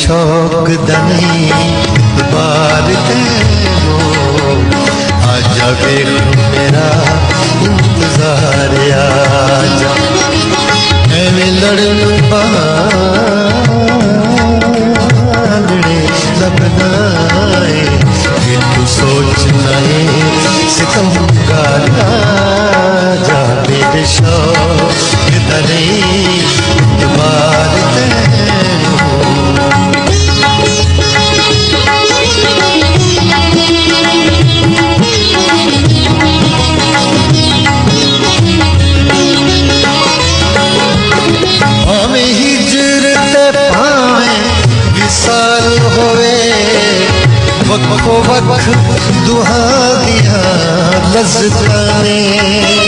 शौक दनी बार तेरो आजा देख मेरा इंतजार आजा एवें लड़न बांगड़े लगनाए फिर तू सोचना है सितमगार आजा मेरे शौक दनी बार तेरो। हमें हिजरत पाए विसाल होवे वक्त वक्त दुआ दिया लज़्ज़त ने